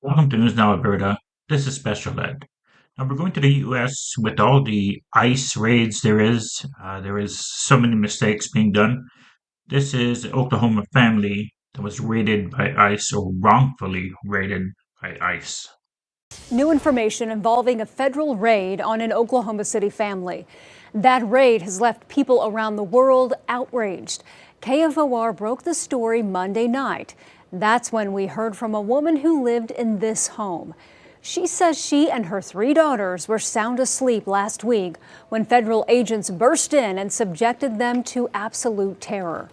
Welcome to News Now, Alberta. This is Special Ed. Now we're going to the U.S. with all the ICE raids there is. There is so many mistakes being done. This is an Oklahoma family that was raided by ICE or wrongfully raided by ICE. New information involving a federal raid on an Oklahoma City family. That raid has left people around the world outraged. KFOR broke the story Monday night. That's when we heard from a woman who lived in this home. She says she and her 3 daughters were sound asleep last week when federal agents burst in and subjected them to absolute terror.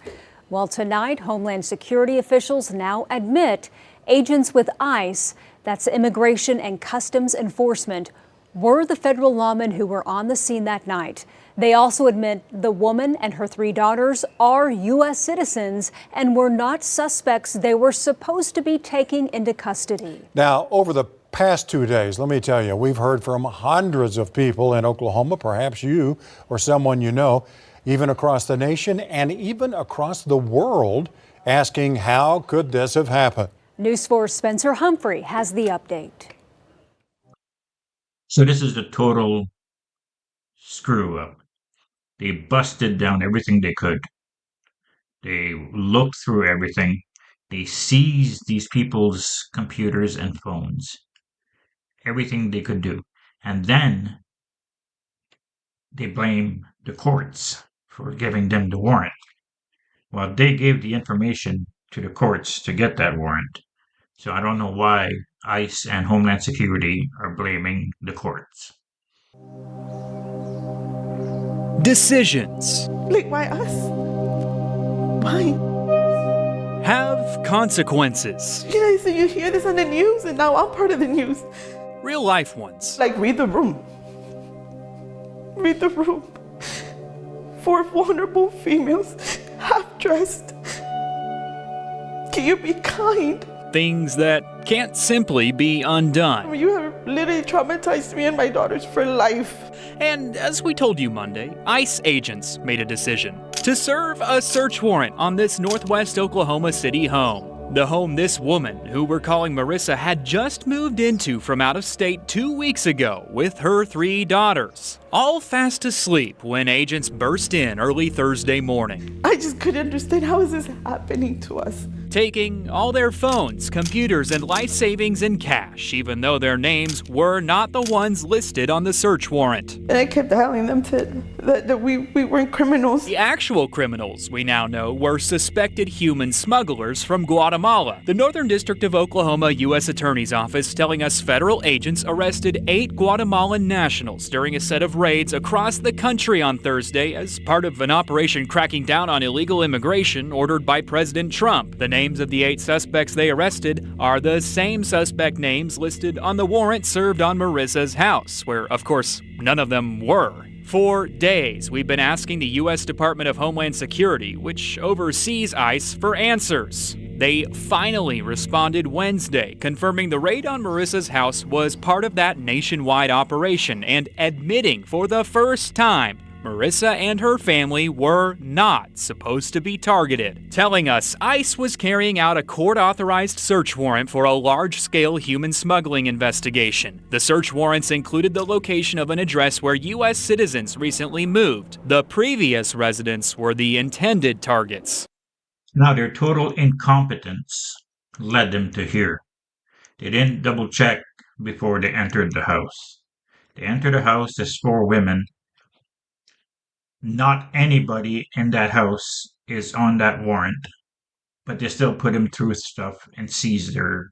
Well, tonight, Homeland Security officials now admit agents with ICE, that's Immigration and Customs Enforcement, were the federal lawmen who were on the scene that night. They also admit the woman and her 3 daughters are U.S. citizens and were not suspects they were supposed to be taking into custody. Now, over the past 2 days, let me tell you, we've heard from hundreds of people in Oklahoma, perhaps you or someone you know, even across the nation and even across the world, asking how could this have happened? News 4's Spencer Humphrey has the update. So this is the total screw up. They busted down everything they could. They looked through everything. They seized these people's computers and phones. Everything they could do. And then they blame the courts for giving them the warrant. Well, they gave the information to the courts to get that warrant. So I don't know why ICE and Homeland Security are blaming the courts. Decisions Like, why us? Why? have consequences. You know, so you hear this on the news, and now I'm part of the news. Real life ones. Like, read the room. Read the room. 4 vulnerable females, half dressed. Can you be kind? Things that can't simply be undone. You have literally traumatized me and my daughters for life. And as we told you Monday, ICE agents made a decision to serve a search warrant on this Northwest Oklahoma City home. The home this woman, who we're calling Marissa, had just moved into from out of state 2 weeks ago with her 3 daughters. All fast asleep when agents burst in early Thursday morning. I just couldn't understand, how is this happening to us? Taking all their phones, computers, and life savings in cash, even though their names were not the ones listed on the search warrant. And I kept telling them that we weren't criminals. The actual criminals, we now know, were suspected human smugglers from Guatemala. The Northern District of Oklahoma U.S. Attorney's Office telling us federal agents arrested 8 Guatemalan nationals during a set of raids across the country on Thursday as part of an operation cracking down on illegal immigration ordered by President Trump. The names of the 8 suspects they arrested are the same suspect names listed on the warrant served on Marissa's house, where, of course, none of them were. For days, we've been asking the U.S. Department of Homeland Security, which oversees ICE, for answers. They finally responded Wednesday, confirming the raid on Marissa's house was part of that nationwide operation and admitting for the first time Marissa and her family were not supposed to be targeted, telling us ICE was carrying out a court-authorized search warrant for a large-scale human smuggling investigation. The search warrants included the location of an address where U.S. citizens recently moved. The previous residents were the intended targets. Now their total incompetence led them to here. They didn't double check before they entered the house. They entered the house as 4 women. Not anybody in that house is on that warrant, but they still put them through stuff and seize their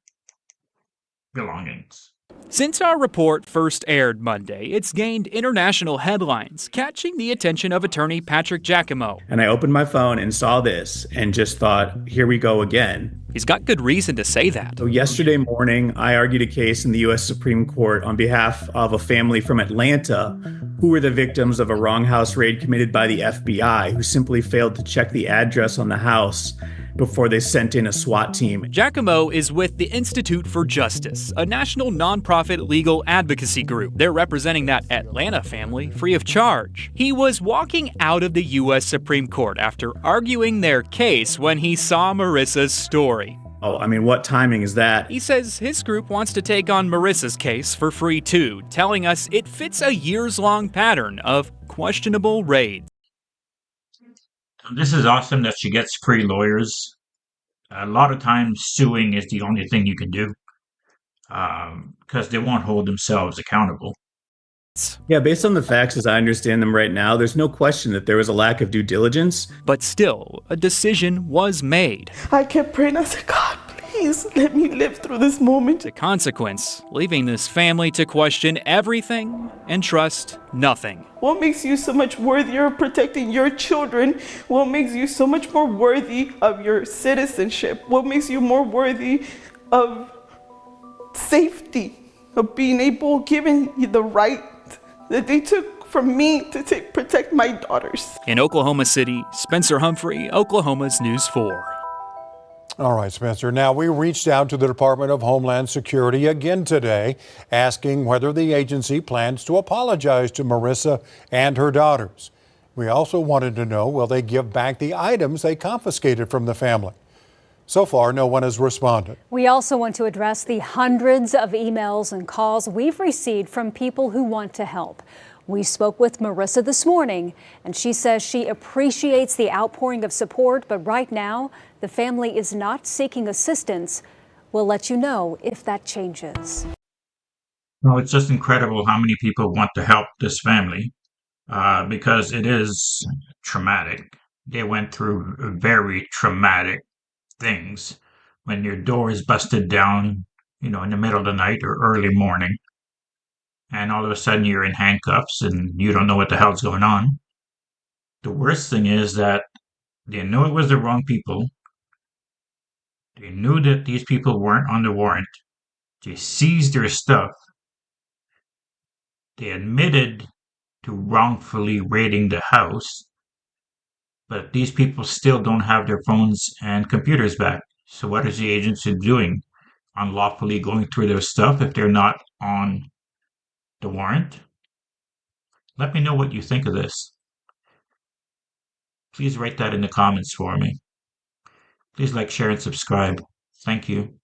belongings. Since our report first aired Monday, it's gained international headlines, catching the attention of attorney Patrick Giacomo. And I opened my phone and saw this and just thought, here we go again. He's got good reason to say that. So yesterday morning, I argued a case in the U.S. Supreme Court on behalf of a family from Atlanta who were the victims of a wrong house raid committed by the FBI, who simply failed to check the address on the house before they sent in a SWAT team. Giacomo is with the Institute for Justice, a national nonprofit legal advocacy group. They're representing that Atlanta family free of charge. He was walking out of the U.S. Supreme Court after arguing their case when he saw Marissa's story. I mean, what timing is that? He says his group wants to take on Marissa's case for free too, telling us it fits a years-long pattern of questionable raids. This is awesome that she gets free lawyers. A lot of times suing is the only thing you can do because they won't hold themselves accountable. Yeah, based on the facts as I understand them right now, there's no question that there was a lack of due diligence. But still, a decision was made. I kept praying. I said, God, please let me live through this moment. The consequence, leaving this family to question everything and trust nothing. What makes you so much worthier of protecting your children? What makes you so much more worthy of your citizenship? What makes you more worthy of safety, of being able, given you the right that they took from me to protect my daughters? In Oklahoma City, Spencer Humphrey, Oklahoma's News 4. All right, Spencer. Now, we reached out to the Department of Homeland Security again today, asking whether the agency plans to apologize to Marissa and her daughters. We also wanted to know, will they give back the items they confiscated from the family? So far, no one has responded. We also want to address the hundreds of emails and calls we've received from people who want to help. We spoke with Marissa this morning, and she says she appreciates the outpouring of support, but right now, the family is not seeking assistance. We'll let you know if that changes. Well, it's just incredible how many people want to help this family because it is traumatic. They went through very traumatic things when your door is busted down, in the middle of the night or early morning, and all of a sudden you're in handcuffs and you don't know what the hell's going on. The worst thing is that they knew it was the wrong people. They knew that these people weren't on the warrant. They seized their stuff. They admitted to wrongfully raiding the house, but these people still don't have their phones and computers back. So what is the agency doing? Unlawfully going through their stuff if they're not on the warrant? Let me know what you think of this. Please write that in the comments for me. Please like, share, and subscribe. Thank you.